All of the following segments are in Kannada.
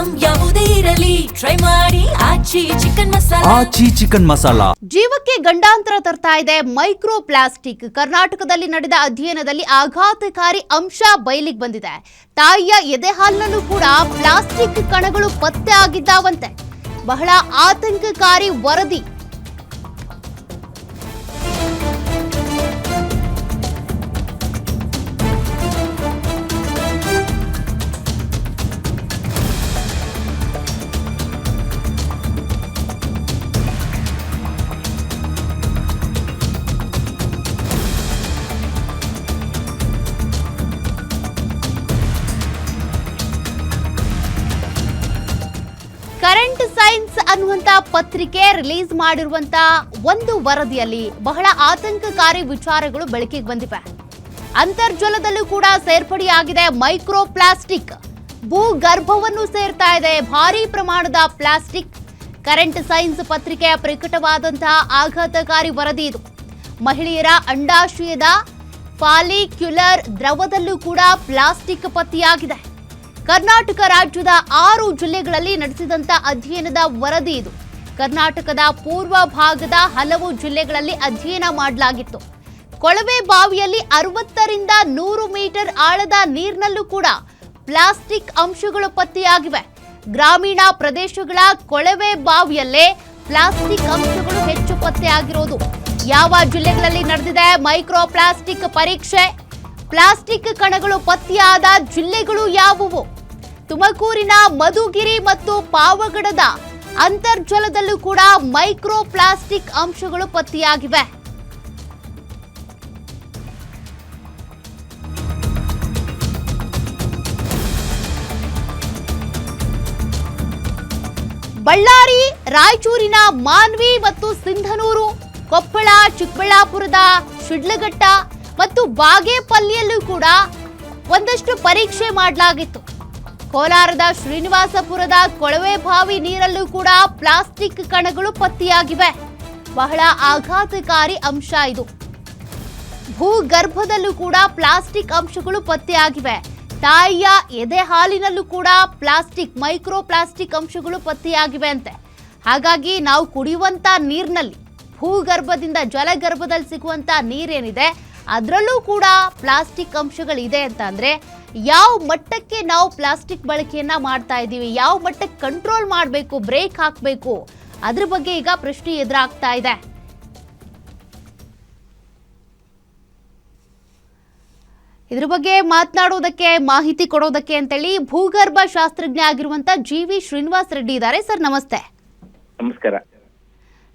ಐಟಂ ಯಾವುದೇ ಇರಲಿ ಟ್ರೈ ಮಾಡಿ ಆಚಿ ಚಿಕನ್ ಮಸಾಲಾ. ಜೀವಕ್ಕೆ ಗಂಡಾಂತರ ತರ್ತಾ ಇದೆ ಮೈಕ್ರೋ ಪ್ಲಾಸ್ಟಿಕ್. ಕರ್ನಾಟಕದಲ್ಲಿ ನಡೆದ ಅಧ್ಯಯನದಲ್ಲಿ ಆಘಾತಕಾರಿ ಅಂಶ ಬಯಲಿಗೆ ಬಂದಿದೆ. ತಾಯಿಯ ಎದೆ ಹಾಲಿನಲ್ಲೂ ಕೂಡ ಪ್ಲಾಸ್ಟಿಕ್ ಕಣಗಳು ಪತ್ತೆ ಆಗಿದ್ದಾವಂತೆ. ಬಹಳ ಆತಂಕಕಾರಿ ವರದಿ. ಕರೆಂಟ್ ಸೈನ್ಸ್ ಅನ್ನುವಂತ ಪತ್ರಿಕೆ ರಿಲೀಸ್ ಮಾಡಿರುವಂತ ಒಂದು ವರದಿಯಲ್ಲಿ ಬಹಳ ಆತಂಕಕಾರಿ ವಿಚಾರಗಳು ಬೆಳಕಿಗೆ ಬಂದಿವೆ. ಅಂತರ್ಜಲದಲ್ಲೂ ಕೂಡ ಸೇರ್ಪಡೆಯಾಗಿದೆ ಮೈಕ್ರೋ ಪ್ಲಾಸ್ಟಿಕ್. ಭೂಗರ್ಭವನ್ನು ಸೇರ್ತಾ ಇದೆ ಭಾರಿ ಪ್ರಮಾಣದ ಪ್ಲಾಸ್ಟಿಕ್. ಕರೆಂಟ್ ಸೈನ್ಸ್ ಪತ್ರಿಕೆಯ ಪ್ರಕಟವಾದಂತಹ ಆಘಾತಕಾರಿ ವರದಿ ಇದು. ಮಹಿಳೆಯರ ಅಂಡಾಶಯದ ಫಾಲಿಕ್ಯುಲರ್ ದ್ರವದಲ್ಲೂ ಕೂಡ ಪ್ಲಾಸ್ಟಿಕ್ ಪತ್ತೆಯಾಗಿದೆ. ಕರ್ನಾಟಕ ರಾಜ್ಯದ 6 ಜಿಲ್ಲೆಗಳಲ್ಲಿ ನಡೆಸಿದಂತ ಅಧ್ಯಯನದ ವರದಿ ಇದು. ಕರ್ನಾಟಕದ ಪೂರ್ವ ಭಾಗದ ಹಲವು ಜಿಲ್ಲೆಗಳಲ್ಲಿ ಅಧ್ಯಯನ ಮಾಡಲಾಗಿತ್ತು. ಕೊಳವೆ ಬಾವಿಯಲ್ಲಿ 60 ರಿಂದ 100 ಮೀಟರ್ ಆಳದ ನೀರಿನಲ್ಲೂ ಕೂಡ ಪ್ಲಾಸ್ಟಿಕ್ ಅಂಶಗಳು ಪತ್ತೆಯಾಗಿವೆ. ಗ್ರಾಮೀಣ ಪ್ರದೇಶಗಳ ಕೊಳವೆ ಬಾವಿಯಲ್ಲೇ ಪ್ಲಾಸ್ಟಿಕ್ ಅಂಶಗಳು ಹೆಚ್ಚು ಪತ್ತೆಯಾಗಿರೋದು. ಯಾವ ಜಿಲ್ಲೆಗಳಲ್ಲಿ ನಡೆದಿದೆ ಮೈಕ್ರೋ ಪ್ಲಾಸ್ಟಿಕ್ ಪರೀಕ್ಷೆ? ಪ್ಲಾಸ್ಟಿಕ್ ಕಣಗಳು ಪತ್ತೆಯಾದ ಜಿಲ್ಲೆಗಳು ಯಾವುವು? ತುಮಕೂರಿನ ಮಧುಗಿರಿ ಮತ್ತು ಪಾವಗಡದ ಅಂತರ್ಜಲದಲ್ಲೂ ಕೂಡ ಮೈಕ್ರೋ ಪ್ಲಾಸ್ಟಿಕ್ ಅಂಶಗಳು ಪತ್ತೆಯಾಗಿವೆ. ಬಳ್ಳಾರಿ, ರಾಯಚೂರಿನ ಮಾನ್ವಿ ಮತ್ತು ಸಿಂಧನೂರು, ಕೊಪ್ಪಳ, ಚಿಕ್ಕಬಳ್ಳಾಪುರದ ಶಿಡ್ಲಘಟ್ಟ ಮತ್ತು ಬಾಗೇಪಲ್ಲಿಯಲ್ಲೂ ಕೂಡ ಒಂದಷ್ಟು ಪರೀಕ್ಷೆ ಮಾಡಲಾಗಿತ್ತು. ಕೋಲಾರದ ಶ್ರೀನಿವಾಸಪುರದ ಕೊಳವೆ ಬಾವಿ ನೀರಲ್ಲೂ ಕೂಡ ಪ್ಲಾಸ್ಟಿಕ್ ಕಣಗಳು ಪತ್ತೆಯಾಗಿವೆ. ಬಹಳ ಆಘಾತಕಾರಿ ಅಂಶ ಇದು. ಭೂಗರ್ಭದಲ್ಲೂ ಕೂಡ ಪ್ಲಾಸ್ಟಿಕ್ ಅಂಶಗಳು ಪತ್ತೆಯಾಗಿವೆ. ತಾಯಿಯ ಎದೆ ಹಾಲಿನಲ್ಲೂ ಕೂಡ ಪ್ಲಾಸ್ಟಿಕ್, ಮೈಕ್ರೋ ಪ್ಲಾಸ್ಟಿಕ್ ಅಂಶಗಳು ಪತ್ತೆಯಾಗಿವೆ ಅಂತೆ. ಹಾಗಾಗಿ ನಾವು ಕುಡಿಯುವಂತ ನೀರಿನಲ್ಲಿ, ಭೂಗರ್ಭದಿಂದ ಜಲಗರ್ಭದಲ್ಲಿ ಸಿಗುವಂತ ನೀರೇನಿದೆ ಅದರಲ್ಲೂ ಕೂಡ ಪ್ಲಾಸ್ಟಿಕ್ ಅಂಶಗಳಿದೆ ಅಂತ ಅಂದ್ರೆ ಯಾವ ಮಟ್ಟಕ್ಕೆ ನಾವು ಪ್ಲಾಸ್ಟಿಕ್ ಬಳಕೆಯನ್ನ ಮಾಡ್ತಾ ಇದ್ದೀವಿ, ಯಾವ ಮಟ್ಟಕ್ಕೆ ಕಂಟ್ರೋಲ್ ಮಾಡಬೇಕು, ಬ್ರೇಕ್ ಹಾಕಬೇಕು, ಅದ್ರ ಬಗ್ಗೆ ಈಗ ಪ್ರಶ್ನೆ ಎದುರಾಗ್ತಾ ಇದೆ. ಇದ್ರ ಬಗ್ಗೆ ಮಾತನಾಡೋದಕ್ಕೆ, ಮಾಹಿತಿ ಕೊಡೋದಕ್ಕೆ ಅಂತೇಳಿ ಭೂಗರ್ಭ ಶಾಸ್ತ್ರಜ್ಞ ಆಗಿರುವಂತ ಜಿ.ವಿ. ಶ್ರೀನಿವಾಸ್ ರೆಡ್ಡಿ ಇದ್ದಾರೆ. ಸರ್ ನಮಸ್ತೆ. ನಮಸ್ಕಾರ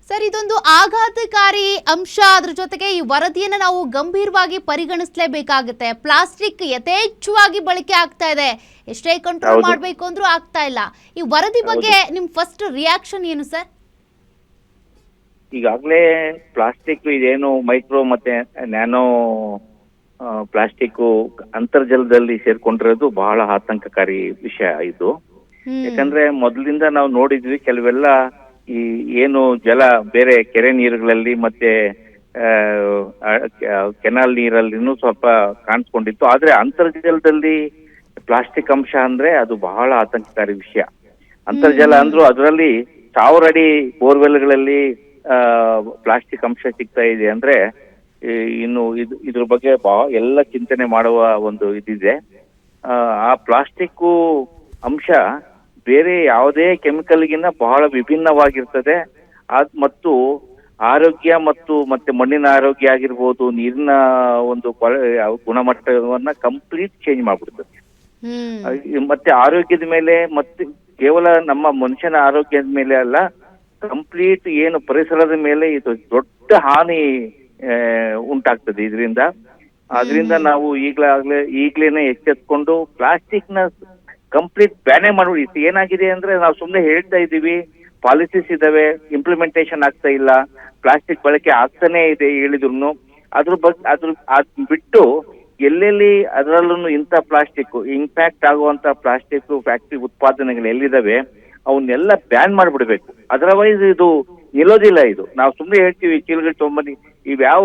ಸರ್, ಇದೊಂದು ಆಘಾತಕಾರಿ ಅಂಶ. ಅದ್ರ ಜೊತೆಗೆ ಈ ವರದಿಯನ್ನು ನಾವು ಗಂಭೀರವಾಗಿ ಪರಿಗಣಿಸಲೇಬೇಕಾಗುತ್ತೆ. ಪ್ಲಾಸ್ಟಿಕ್ ಯಥೇಚ್ಛವಾಗಿ ಬಳಕೆ ಆಗ್ತಾ ಇದೆ. ಎಷ್ಟೇ ಕಂಟ್ರೋಲ್ ಮಾಡಬೇಕು ಅಂದ್ರೂ ಆಗ್ತಾ ಇಲ್ಲ. ಈ ವರದಿ ಬಗ್ಗೆ ನಿಮ್ ಫಸ್ಟ್ ರಿಯಾಕ್ಷನ್ ಏನು ಸರ್? ಈಗಾಗಲೇ ಪ್ಲಾಸ್ಟಿಕ್ ಇದೇನು ಮೈಕ್ರೋ ಮತ್ತೆ ನ್ಯಾನೋ ಪ್ಲಾಸ್ಟಿಕ್ ಅಂತರ್ಜಲದಲ್ಲಿ ಸೇರ್ಕೊಂಡಿರೋದು ಬಹಳ ಆತಂಕಕಾರಿ ವಿಷಯ ಇದು. ಯಾಕಂದ್ರೆ ಮೊದಲಿಂದ ನಾವು ನೋಡಿದ್ವಿ ಕೆಲವೆಲ್ಲ ಈ ಏನು ಜಲ ಬೇರೆ ಕೆರೆ ನೀರುಗಳಲ್ಲಿ ಮತ್ತೆ ಕೆನಾಲ್ ನೀರಲ್ಲಿನೂ ಸ್ವಲ್ಪ ಕಾಣಿಸ್ಕೊಂಡಿತ್ತು. ಆದ್ರೆ ಅಂತರ್ಜಲದಲ್ಲಿ ಪ್ಲಾಸ್ಟಿಕ್ ಅಂಶ ಅಂದ್ರೆ ಅದು ಬಹಳ ಆತಂಕಕಾರಿ ವಿಷಯ. ಅಂತರ್ಜಲ ಅಂದ್ರೂ ಅದರಲ್ಲಿ 1000 ಅಡಿ ಬೋರ್ವೆಲ್ಗಳಲ್ಲಿ ಪ್ಲಾಸ್ಟಿಕ್ ಅಂಶ ಸಿಗ್ತಾ ಇದೆ ಅಂದ್ರೆ ಇನ್ನು ಇದ್ರ ಬಗ್ಗೆ ಎಲ್ಲ ಚಿಂತನೆ ಮಾಡುವ ಒಂದು ಇದಿದೆ. ಆ ಪ್ಲಾಸ್ಟಿಕ್ ಅಂಶ ಬೇರೆ ಯಾವುದೇ ಕೆಮಿಕಲ್ಗಿನ್ನ ಬಹಳ ವಿಭಿನ್ನವಾಗಿರ್ತದೆ. ಮತ್ತು ಆರೋಗ್ಯ ಮತ್ತೆ ಮಣ್ಣಿನ ಆರೋಗ್ಯ ಆಗಿರ್ಬೋದು, ನೀರಿನ ಒಂದು ಗುಣಮಟ್ಟವನ್ನ ಕಂಪ್ಲೀಟ್ ಚೇಂಜ್ ಮಾಡ್ಬಿಡ್ತದೆ. ಮತ್ತೆ ಆರೋಗ್ಯದ ಮೇಲೆ, ಮತ್ತೆ ಕೇವಲ ನಮ್ಮ ಮನುಷ್ಯನ ಆರೋಗ್ಯದ ಮೇಲೆ ಅಲ್ಲ, ಕಂಪ್ಲೀಟ್ ಏನು ಪರಿಸರದ ಮೇಲೆ ಇದು ದೊಡ್ಡ ಹಾನಿ ಉಂಟಾಗ್ತದೆ ಇದರಿಂದ. ಅದರಿಂದ ನಾವು ಈಗ್ಲೇನೆ ಎಚ್ಚೆತ್ಕೊಂಡು ಪ್ಲಾಸ್ಟಿಕ್ ನ ಕಂಪ್ಲೀಟ್ ಬ್ಯಾನೇ ಮಾಡ್ಬಿಡಿ. ಏನಾಗಿದೆ ಅಂದ್ರೆ ನಾವು ಸುಮ್ನೆ ಹೇಳ್ತಾ ಇದೀವಿ, ಪಾಲಿಸೀಸ್ ಇದಾವೆ, ಇಂಪ್ಲಿಮೆಂಟೇಶನ್ ಆಗ್ತಾ ಇಲ್ಲ, ಪ್ಲಾಸ್ಟಿಕ್ ಬಳಕೆ ಆಗ್ತಾನೆ ಇದೆ ಹೇಳಿದ್ರು. ಅದ್ ಬಿಟ್ಟು ಎಲ್ಲೆಲ್ಲಿ ಅದರಲ್ಲೂ ಇಂಥ ಪ್ಲಾಸ್ಟಿಕ್ ಇಂಪ್ಯಾಕ್ಟ್ ಆಗುವಂತ ಪ್ಲಾಸ್ಟಿಕ್ ಫ್ಯಾಕ್ಟ್ರಿ ಉತ್ಪಾದನೆಗಳು ಎಲ್ಲಿದಾವೆ ಅವನ್ನೆಲ್ಲ ಬ್ಯಾನ್ ಮಾಡ್ಬಿಡ್ಬೇಕು. ಅದರ್ವೈಸ್ ಇದು ನಿಲ್ಲೋದಿಲ್ಲ. ಇದು ನಾವು ಸುಮ್ನೆ ಹೇಳ್ತೀವಿ ಚೀಲಗಳು ತೊಗೊಂಬನ್ನಿ, ಇವ್ಯಾವ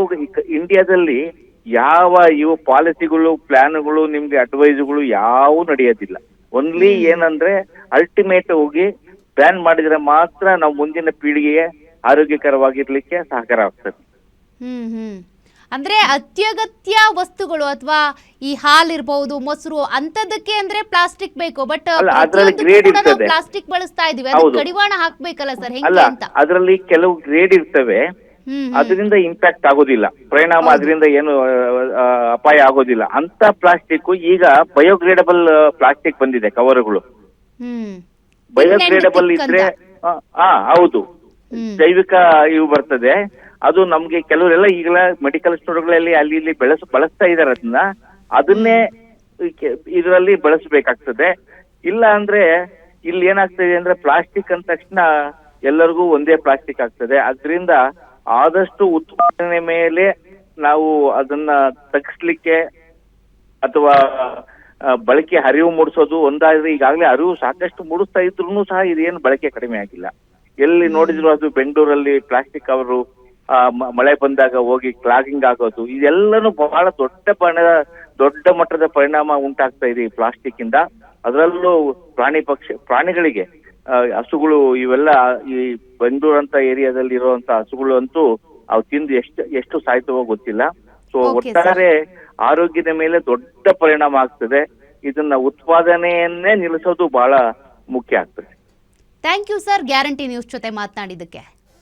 ಇಂಡಿಯಾದಲ್ಲಿ ಯಾವ ಇವು ಪಾಲಿಸಿಗಳು, ಪ್ಲಾನ್ಗಳು, ನಿಮ್ಗೆ ಅಡ್ವೈಸ್ಗಳು ಯಾವೂ ನಡೆಯೋದಿಲ್ಲ. ಓನ್ಲಿ ಏನಂದ್ರೆ ಅಲ್ಟಿಮೇಟ್ ಹೋಗಿ ಬ್ಯಾನ್ ಮಾಡಿದ್ರೆ ಮಾತ್ರ ನಾವು ಮುಂದಿನ ಪೀಳಿಗೆಗೆ ಆರೋಗ್ಯಕರವಾಗಿರ್ಲಿಕ್ಕೆ ಸಹಕಾರ ಆಗ್ತದೆ. ಅಂದ್ರೆ ಅತ್ಯಗತ್ಯ ವಸ್ತುಗಳು ಅಥವಾ ಈ ಹಾಲಿರ್ಬಹುದು, ಮೊಸರು ಅಂತದಕ್ಕೆ ಅಂದ್ರೆ ಪ್ಲಾಸ್ಟಿಕ್ ಬೇಕು. ಬಟ್ ಅದ್ರಲ್ಲಿ ಗ್ರೇಡ್ ಇರ್ತದೆ, ಪ್ಲಾಸ್ಟಿಕ್ ಬಳಸ್ತಾ ಇದೀವಿ, ಅದಕ್ಕೆ ಕಡಿವಾಣ ಹಾಕ್ಬೇಕಲ್ಲ ಸರ್, ಅಲ್ಲ ಹೆಂಗೆ ಅಂತ? ಅದರಲ್ಲಿ ಕೆಲವು ಗ್ರೇಡ್ ಇರ್ತವೆ, ಅದರಿಂದ ಇಂಪ್ಯಾಕ್ಟ್ ಆಗೋದಿಲ್ಲ, ಪರಿಣಾಮ ಅದರಿಂದ ಏನು ಅಪಾಯ ಆಗೋದಿಲ್ಲ. ಅಂತ ಪ್ಲಾಸ್ಟಿಕ್ ಈಗ ಬಯೋಗ್ರೇಡಬಲ್ ಪ್ಲಾಸ್ಟಿಕ್ ಬಂದಿದೆ, ಕವರ್ಗಳು ಬಯೋಗ್ರೇಡಬಲ್ ಇದ್ರೆ ಹೌದು, ಜೈವಿಕ ಇವು ಬರ್ತದೆ. ಅದು ನಮ್ಗೆ ಕೆಲವರೆಲ್ಲ ಈಗಲ ಮೆಡಿಕಲ್ ಸ್ಟೋರ್ಗಳಲ್ಲಿ ಅಲ್ಲಿ ಇಲ್ಲಿ ಬಳಸ್ತಾ ಇದಾರೆ, ಅದನ್ನೇ ಇದರಲ್ಲಿ ಬಳಸಬೇಕಾಗ್ತದೆ. ಇಲ್ಲ ಅಂದ್ರೆ ಇಲ್ಲಿ ಏನಾಗ್ತದೆ ಅಂದ್ರೆ ಪ್ಲಾಸ್ಟಿಕ್ ಅಂದ ತಕ್ಷಣ ಎಲ್ಲರಿಗೂ ಒಂದೇ ಪ್ಲಾಸ್ಟಿಕ್ ಆಗ್ತದೆ. ಅದರಿಂದ ಆದಷ್ಟು ಉತ್ಪಾದನೆ ಮೇಲೆ ನಾವು ಅದನ್ನ ತಗ್ಸ್ಲಿಕ್ಕೆ ಅಥವಾ ಬಳಕೆ ಅರಿವು ಮೂಡಿಸೋದು ಒಂದಾದ್ರೆ, ಈಗಾಗಲೇ ಅರಿವು ಸಾಕಷ್ಟು ಮೂಡಿಸ್ತಾ ಇದ್ರು ಸಹ ಇದೇನು ಬಳಕೆ ಕಡಿಮೆ ಆಗಿಲ್ಲ. ಎಲ್ಲಿ ನೋಡಿದ್ರು ಅದು ಬೆಂಗಳೂರಲ್ಲಿ ಪ್ಲಾಸ್ಟಿಕ್ ಅವರು ಮಳೆ ಬಂದಾಗ ಹೋಗಿ ಕ್ಲಾಗಿಂಗ್ ಆಗೋದು, ಇದೆಲ್ಲನೂ ಬಹಳ ದೊಡ್ಡ ಮಟ್ಟದ ಪರಿಣಾಮ ಉಂಟಾಗ್ತಾ ಇದೆ ಈ ಪ್ಲಾಸ್ಟಿಕ್ ಇಂದ. ಅದರಲ್ಲೂ ಪ್ರಾಣಿಗಳಿಗೆ ಹಸುಗಳು ಇವೆಲ್ಲ ಈ ಬೆಂಗಳೂರು ಅಂತ ಏರಿಯಾದಲ್ಲಿ ಇರುವಂತ ಹಸುಗಳು ಅಂತೂ ಅವು ತಿಂದು ಎಷ್ಟು ಸಾಯ್ತವೋ ಗೊತ್ತಿಲ್ಲ. ಸೊ ಒಟ್ಟಾರೆ ಆರೋಗ್ಯದ ಮೇಲೆ ದೊಡ್ಡ ಪರಿಣಾಮ ಆಗ್ತದೆ. ಇದನ್ನ ಉತ್ಪಾದನೆಯನ್ನೇ ನಿಲ್ಲಿಸೋದು ಬಹಳ ಮುಖ್ಯ ಆಗ್ತದೆ. Thank you sir, guarantee news ಜೊತೆ ಮಾತನಾಡಿದ್ದಕ್ಕೆ.